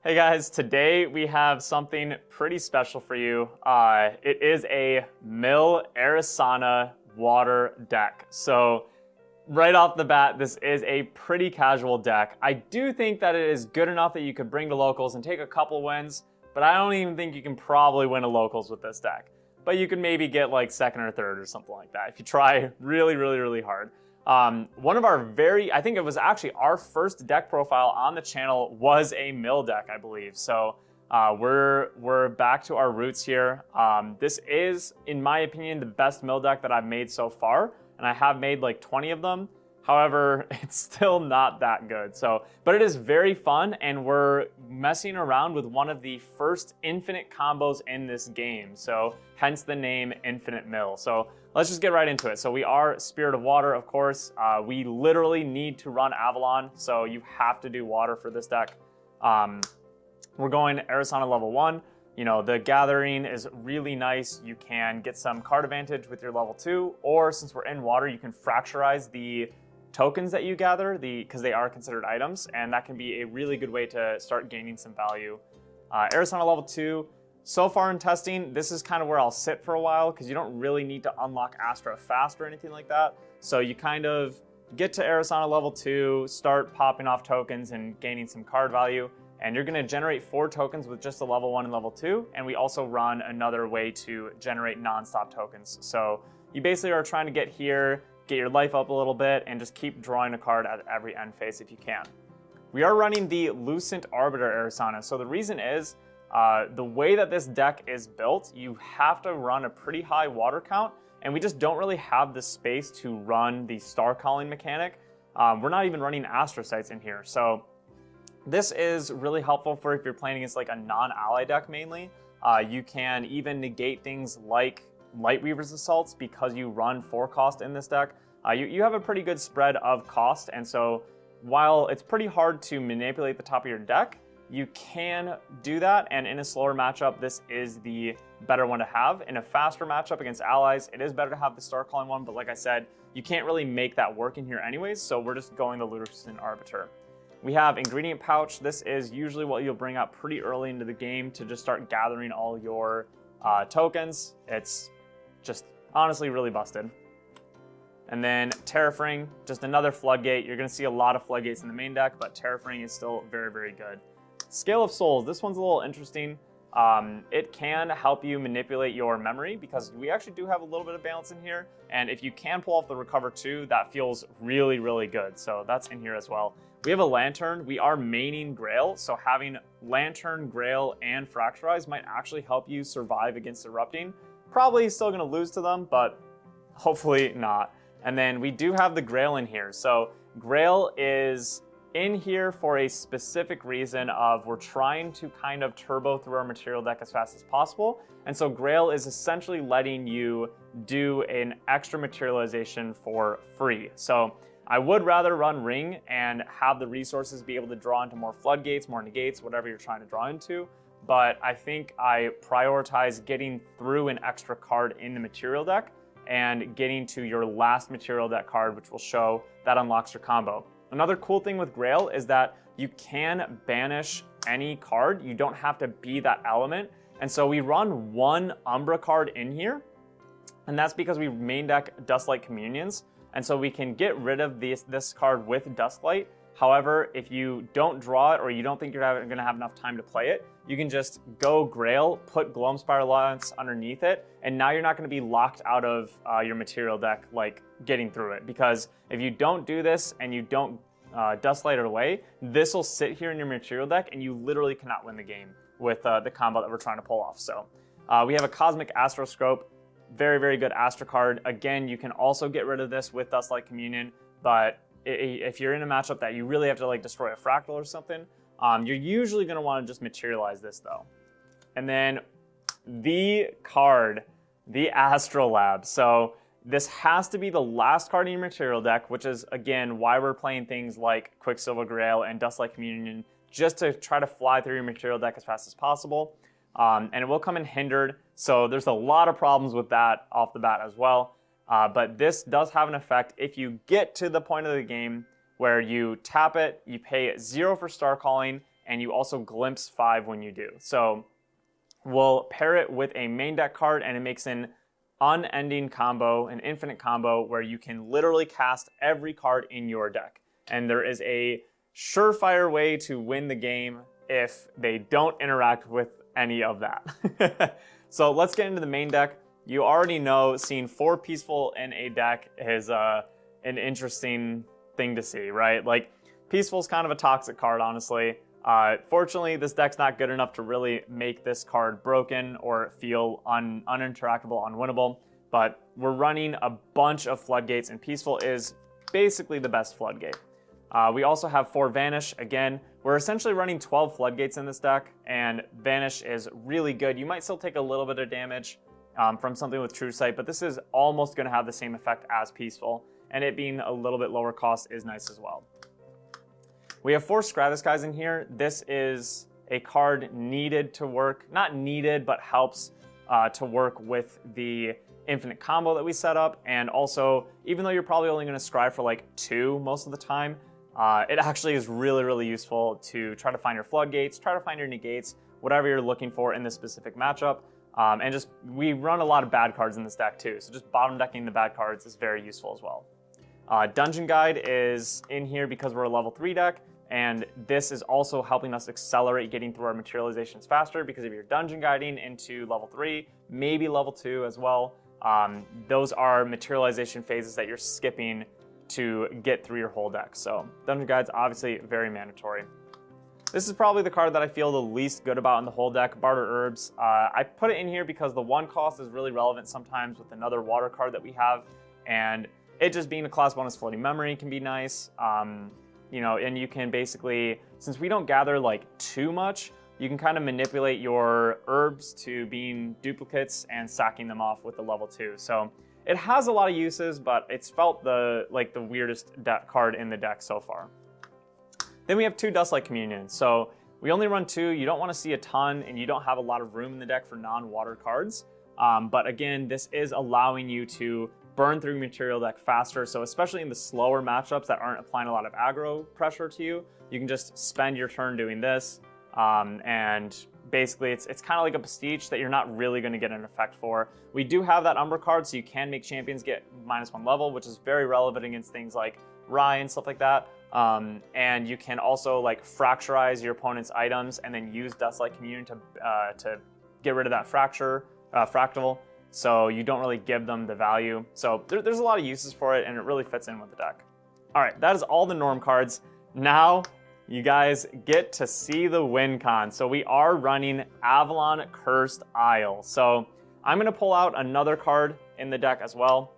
Hey guys, today we have something pretty special for you. It is a Mill Arisana water deck. So right off the bat, this is a pretty casual deck. I do think that it is good enough that you could bring to locals and take a couple wins, but I don't even think you can probably win a locals with this deck. But you can maybe get like second or third or something like that if you try really hard. One of our I think it was actually our first deck profile on the channel was a Mill deck, I believe. So we're back to our roots here. This is, in my opinion, the best Mill deck that I've made so far, and I have made like 20 of them. However, it's still not that good. But it is very fun, and we're messing around with one of the first infinite combos in this game. So hence the name Infinite Mill. So let's just get right into it. So we are Spirit of Water, of course. We literally need to run Avalon, so you have to do water for this deck. We're going Arisana level 1. You know, the gathering is really nice. You can get some card advantage with your level 2, or since we're in water, you can fracturize the tokens that you gather, because they are considered items, and that can be a really good way to start gaining some value. Arisana level 2, so far in testing, this is kind of where I'll sit for a while, because you don't really need to unlock Astra fast or anything like that. So you kind of get to Arisana level 2, start popping off tokens and gaining some card value, and you're going to generate 4 tokens with just the level 1 and level 2, and we also run another way to generate non-stop tokens. So you basically are trying to get here, get your life up a little bit, and just keep drawing a card at every end phase if you can. We are running the Lucent Arbiter Arisana. So the reason is, the way that this deck is built, you have to run a pretty high water count, and we just don't really have the space to run the Star Calling mechanic. We're not even running Astrocytes in here. So this is really helpful for if you're playing against like a non-ally deck mainly. You can even negate things like Lightweaver's Assaults because you run 4 cost in this deck. You have a pretty good spread of cost, and so while it's pretty hard to manipulate the top of your deck, you can do that, and in a slower matchup, this is the better one to have. In a faster matchup against allies, it is better to have the Star Calling one, but like I said, you can't really make that work in here anyways, so we're just going the Lucent Arbiter. We have Ingredient Pouch. This is usually what you'll bring up pretty early into the game to just start gathering all your tokens. It's just honestly really busted. And then Terrafring, just another floodgate. You're going to see a lot of floodgates in the main deck, but Terrafring is still very good. Scale of Souls, this one's a little interesting. It can help you manipulate your memory because we actually do have a little bit of balance in here. And if you can pull off the Recover 2, that feels really good. So that's in here as well. We have a Lantern. We are maining Grail, so having Lantern, Grail, and Fracturize might actually help you survive against Erupting. Probably still going to lose to them, but hopefully not. And then we do have the Grail in here. So Grail is in here for a specific reason of we're trying to kind of turbo through our material deck as fast as possible. And so Grail is essentially letting you do an extra materialization for free. So I would rather run Ring and have the resources be able to draw into more floodgates, more negates, whatever you're trying to draw into. But I think I prioritize getting through an extra card in the material deck and getting to your last material deck card, which will show that unlocks your combo. Another cool thing with Grail is that you can banish any card. You don't have to be that element. And so we run 1 Umbra card in here, and that's because we main deck Dustlight Communions. And so we can get rid of this card with Dustlight. However, if you don't draw it or you don't think you're going to have enough time to play it, you can just go Grail, put Gloam Spiral Lance underneath it, and now you're not going to be locked out of your material deck, like getting through it. Because if you don't do this and you don't Dustlight it away, this will sit here in your material deck, and you literally cannot win the game with the combo that we're trying to pull off. So we have a Cosmic Astroscope. Very good Astra card. Again, you can also get rid of this with Dustlight Communion, but if you're in a matchup that you really have to like destroy a fractal or something, you're usually going to want to just materialize this though. And then the card, the Astrolab. So this has to be the last card in your material deck, which is again why we're playing things like Quicksilver Grail and Dustlight Communion, just to try to fly through your material deck as fast as possible. And it will come in hindered, so there's a lot of problems with that off the bat as well. But this does have an effect if you get to the point of the game where you tap it, you pay 0 for Star Calling, and you also glimpse 5 when you do. So we'll pair it with a main deck card, and it makes an unending combo, an infinite combo, where you can literally cast every card in your deck. And there is a surefire way to win the game if they don't interact with any of that. So let's get into the main deck. You already know seeing 4 Peaceful in a deck is an interesting thing to see, right? Like, Peaceful's kind of a toxic card, honestly. Fortunately, this deck's not good enough to really make this card broken or feel uninteractable, unwinnable, but we're running a bunch of floodgates, and Peaceful is basically the best floodgate. We also have 4 Vanish. Again, we're essentially running 12 floodgates in this deck, and Vanish is really good. You might still take a little bit of damage from something with True Sight, but this is almost going to have the same effect as Peaceful, and it being a little bit lower cost is nice as well. We have 4 Scry the Skies in here. This is a card needed to work, not needed, but helps to work with the infinite combo that we set up. And also, even though you're probably only going to scry for like 2 most of the time, it actually is really, really useful to try to find your floodgates, try to find your negates, whatever you're looking for in this specific matchup. And just, we run a lot of bad cards in this deck too, so just bottom decking the bad cards is very useful as well. Dungeon Guide is in here because we're a level 3 deck, and this is also helping us accelerate getting through our materializations faster, because if you're dungeon guiding into level 3, maybe level 2 as well, those are materialization phases that you're skipping to get through your whole deck. So Dungeon Guide's obviously very mandatory. This is probably the card that I feel the least good about in the whole deck, Barter Herbs. I put it in here because the 1 cost is really relevant sometimes with another water card that we have, and it just being a class bonus floating memory can be nice. You know, and you can basically, since we don't gather like too much, you can kind of manipulate your herbs to being duplicates and sacking them off with the level 2. So it has a lot of uses, but it's felt the weirdest card in the deck so far. Then we have 2 Dustlight Communion. So we only run 2. You don't want to see a ton, and you don't have a lot of room in the deck for non-water cards. But again, this is allowing you to burn through material deck faster. So especially in the slower matchups that aren't applying a lot of aggro pressure to you, you can just spend your turn doing this. And basically it's kind of like a prestige that you're not really going to get an effect for. We do have that Umbra card, so you can make champions get -1 level, which is very relevant against things like Rye and stuff like that. And you can also like fracturize your opponent's items and then use Dustlight Communion to get rid of that fractal. So you don't really give them the value. So there's a lot of uses for it, and it really fits in with the deck. All right, that is all the norm cards. Now you guys get to see the win con. So we are running Avalon Cursed Isle. So I'm gonna pull out another card in the deck as well.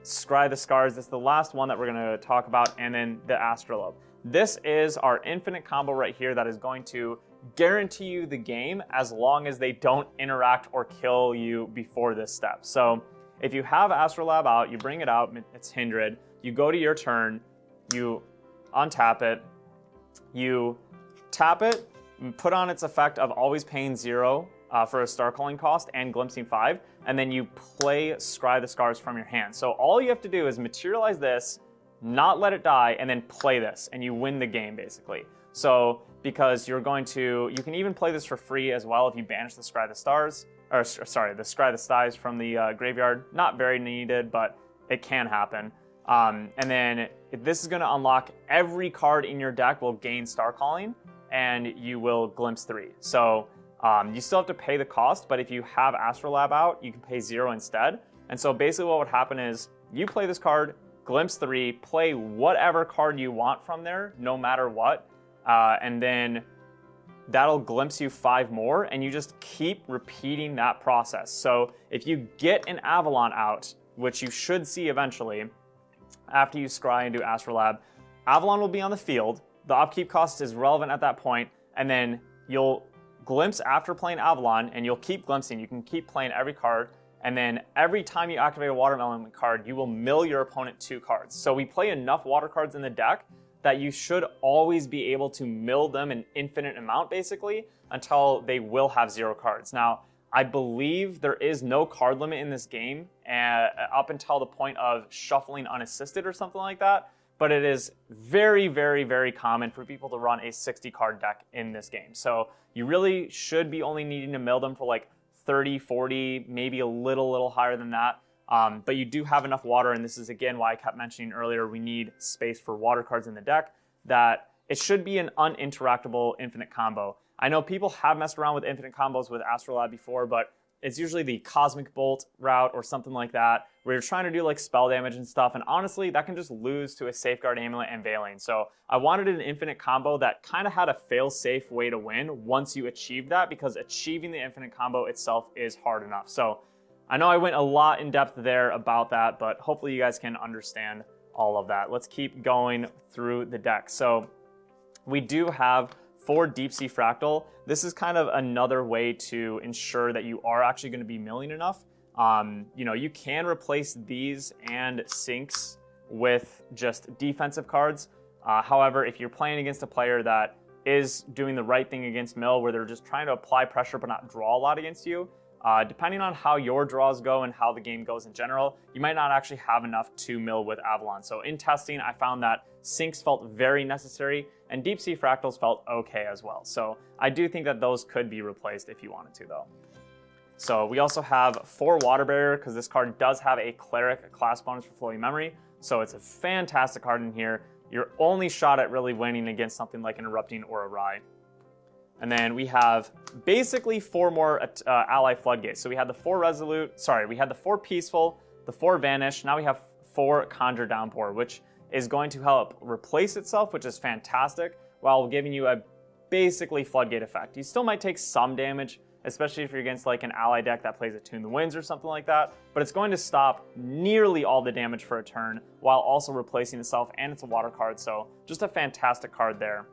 Scry the Scars, this is the last one that we're gonna talk about, and then the Astrolabe. This is our infinite combo right here that is going to guarantee you the game as long as they don't interact or kill you before this step. So if you have Astrolabe out, you bring it out, it's hindered, you go to your turn, you untap it, you tap it, put on its effect of always paying 0 for a Star Calling cost and glimpsing 5, and then you play Scry the Scars from your hand. So all you have to do is materialize this, not let it die, and then play this, and you win the game basically. So because you can even play this for free as well if you banish the Scry the Stars, or sorry, the Scry the Skies from the graveyard. Not very needed, but it can happen. And then this is going to unlock every card in your deck will gain Star Calling, and you will glimpse 3. So you still have to pay the cost, but if you have Astrolabe out, you can pay 0 instead. And so basically what would happen is you play this card, glimpse 3, play whatever card you want from there, no matter what, and then that'll glimpse you 5 more, and you just keep repeating that process. So if you get an Avalon out, which you should see eventually, after you scry and do Astrolabe, Avalon will be on the field, the upkeep cost is relevant at that point, and then you'll glimpse after playing Avalon, and you'll keep glimpsing. You can keep playing every card, and then every time you activate a water element card, you will mill your opponent 2 cards. So we play enough water cards in the deck that you should always be able to mill them an infinite amount, basically, until they will have 0 cards. Now, I believe there is no card limit in this game up until the point of shuffling unassisted or something like that, but it is very, very, very common for people to run a 60 card deck in this game. So you really should be only needing to mill them for like 30, 40, maybe a little higher than that. But you do have enough water, and this is again why I kept mentioning earlier we need space for water cards in the deck, that it should be an uninteractable infinite combo. I know people have messed around with infinite combos with Astrolabe before, but it's usually the Cosmic Bolt route or something like that, where you're trying to do like spell damage and stuff, and honestly, that can just lose to a Safeguard Amulet and Veiling. So I wanted an infinite combo that kind of had a fail-safe way to win once you achieve that, because achieving the infinite combo itself is hard enough. So I know I went a lot in depth there about that, but hopefully you guys can understand all of that. Let's keep going through the deck. So we do have 4 Deep Sea Fractal. This is kind of another way to ensure that you are actually going to be milling enough. You know, you can replace these and sinks with just defensive cards. However, if you're playing against a player that is doing the right thing against mill, where they're just trying to apply pressure but not draw a lot against you, depending on how your draws go and how the game goes in general, you might not actually have enough to mill with Avalon. So in testing, I found that sinks felt very necessary, and Deep Sea Fractals felt okay as well. So I do think that those could be replaced if you wanted to, though. So we also have 4 Water Barrier, because this card does have a Cleric class bonus for Floating Memory. So it's a fantastic card in here. Your only shot at really winning against something like an Erupting or a Rye. And then we have basically 4 more ally floodgates. So we had the 4 Resolute, we had the 4 Peaceful, the 4 Vanish. Now we have 4 Conjure Downpour, which is going to help replace itself, which is fantastic, while giving you a basically floodgate effect. You still might take some damage, especially if you're against like an ally deck that plays Attune the Winds or something like that, but it's going to stop nearly all the damage for a turn while also replacing itself, and it's a water card, so just a fantastic card there.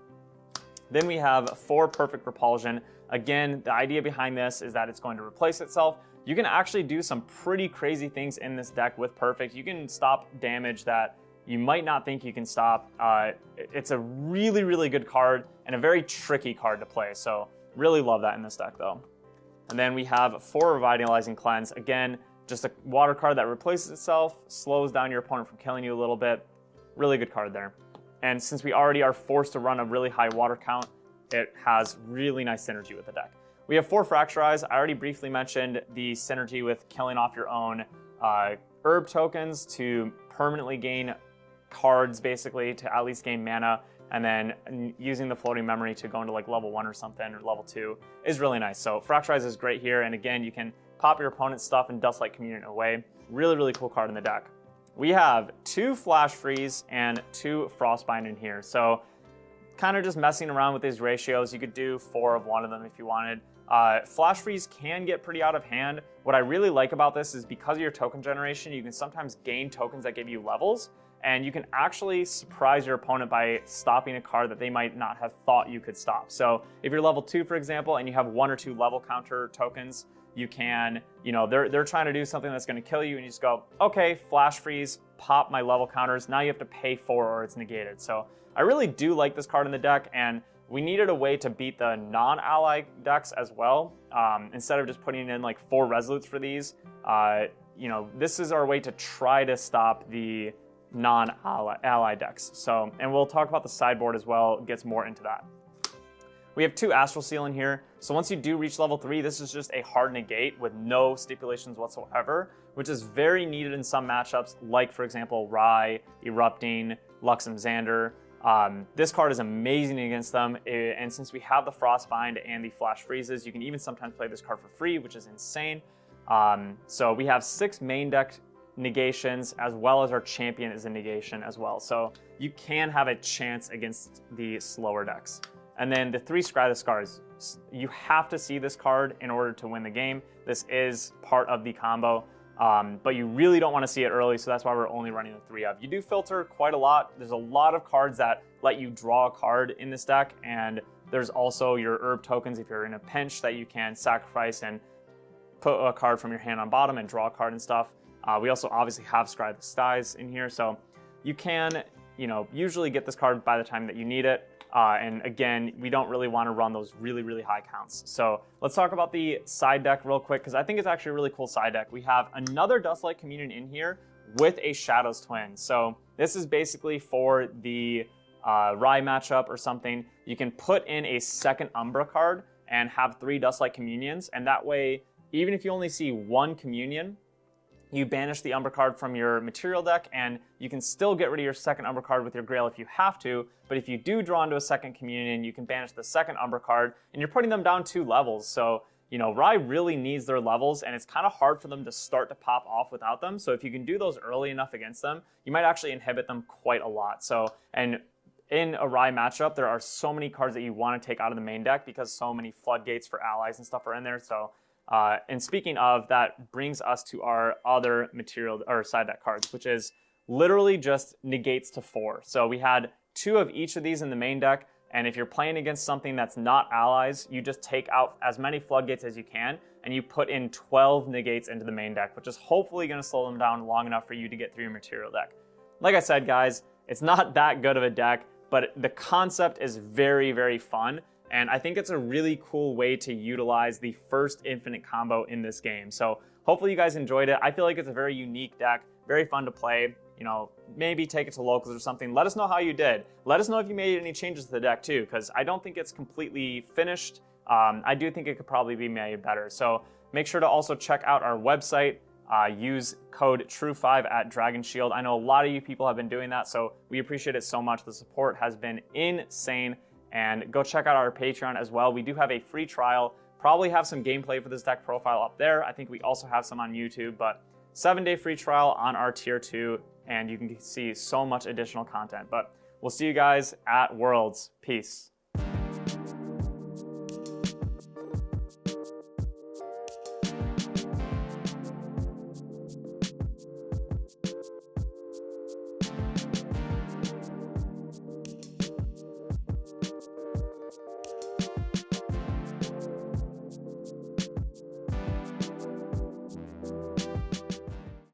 Then we have 4 Perfect Repulsion. Again, the idea behind this is that it's going to replace itself. You can actually do some pretty crazy things in this deck with Perfect. You can stop damage that you might not think you can stop. It's a really, really good card and a very tricky card to play. So really love that in this deck though. And then we have 4 Revitalizing Cleanse. Again, just a water card that replaces itself, slows down your opponent from killing you a little bit. Really good card there. And since we already are forced to run a really high water count, it has really nice synergy with the deck. We have 4 Fracturize. I already briefly mentioned the synergy with killing off your own herb tokens to permanently gain cards, basically, to at least gain mana, and then using the Floating Memory to go into like level 1 or something, or level 2 is really nice. So Fracturize is great here, and again, you can pop your opponent's stuff and Dustlight Communion away. Really, really cool card in the deck. We have 2 Flash Freeze and 2 Frostbind in here, so kind of just messing around with these ratios. You could do 4 of one of them if you wanted. Flash Freeze can get pretty out of hand. What I really like about this is because of your token generation, you can sometimes gain tokens that give you levels, and you can actually surprise your opponent by stopping a card that they might not have thought you could stop. So if you're level 2, for example, and you have 1 or 2 level counter tokens, you can, you know, they're trying to do something that's going to kill you, and you just go, okay, Flash Freeze, pop my level counters. Now you have to pay 4 or it's negated. So I really do like this card in the deck, and we needed a way to beat the non-ally decks as well. Instead of just putting in like 4 Resolutes for these, you know, this is our way to try to stop the non-ally decks. So, and we'll talk about the sideboard as well, it gets more into that. We have 2 Astral Seal in here. So once you do reach level 3, this is just a hard negate with no stipulations whatsoever, which is very needed in some matchups, like for example, Rye, Erupting, Luxem Xander. This card is amazing against them, and since we have the Frostbind and the Flash Freezes, you can even sometimes play this card for free, which is insane. So we have 6 main deck negations, as well as our champion is a negation as well. So you can have a chance against the slower decks. And then the 3 Scry the Scars. You have to see this card in order to win the game. This is part of the combo, but you really don't want to see it early, so that's why we're only running the 3 of. You do filter quite a lot. There's a lot of cards that let you draw a card in this deck, and there's also your herb tokens if you're in a pinch that you can sacrifice and put a card from your hand on bottom and draw a card and stuff. We also obviously have Scry the Skies in here, so you can, you know, usually get this card by the time that you need it. And again, we don't really want to run those really, really high counts. So let's talk about the side deck real quick, because I think it's actually a really cool side deck. We have another Dustlight Communion in here with a Shadow's Twin. So This is basically for the Rye matchup or something. You can put in a second Umbra card and have 3 Dustlight Communions, and that way, even if you only see 1 Communion, you banish the Umbra card from your material deck, and you can still get rid of your second Umbra card with your Grail if you have to, but if you do draw into a second Communion, you can banish the second Umbra card, and you're putting them down 2 levels, so, you know, Rye really needs their levels, and it's kind of hard for them to start to pop off without them, so if you can do those early enough against them, you might actually inhibit them quite a lot. So, and in a Rye matchup, there are so many cards that you want to take out of the main deck because so many floodgates for allies and stuff are in there, so and speaking of, that brings us to our other material or side deck cards, which is literally just negates to 4. So we had 2 of each of these in the main deck, and if you're playing against something that's not allies, you just take out as many floodgates as you can, and you put in 12 negates into the main deck, which is hopefully going to slow them down long enough for you to get through your material deck. Like I said, guys, it's not that good of a deck, but the concept is very, very fun. And I think it's a really cool way to utilize the first infinite combo in this game. So hopefully you guys enjoyed it. I feel like it's a very unique deck, very fun to play. You know, maybe take it to locals or something. Let us know how you did. Let us know if you made any changes to the deck too, because I don't think it's completely finished. I do think it could probably be made better. So make sure to also check out our website. Use code TRUE5 at Dragon Shield. I know a lot of you people have been doing that, so we appreciate it so much. The support has been insane. And go check out our Patreon as well. We do have a free trial. Probably have some gameplay for this deck profile up there. I think we also have some on YouTube, but 7-day free trial on our tier 2, and you can see so much additional content. But we'll see you guys at Worlds. Peace.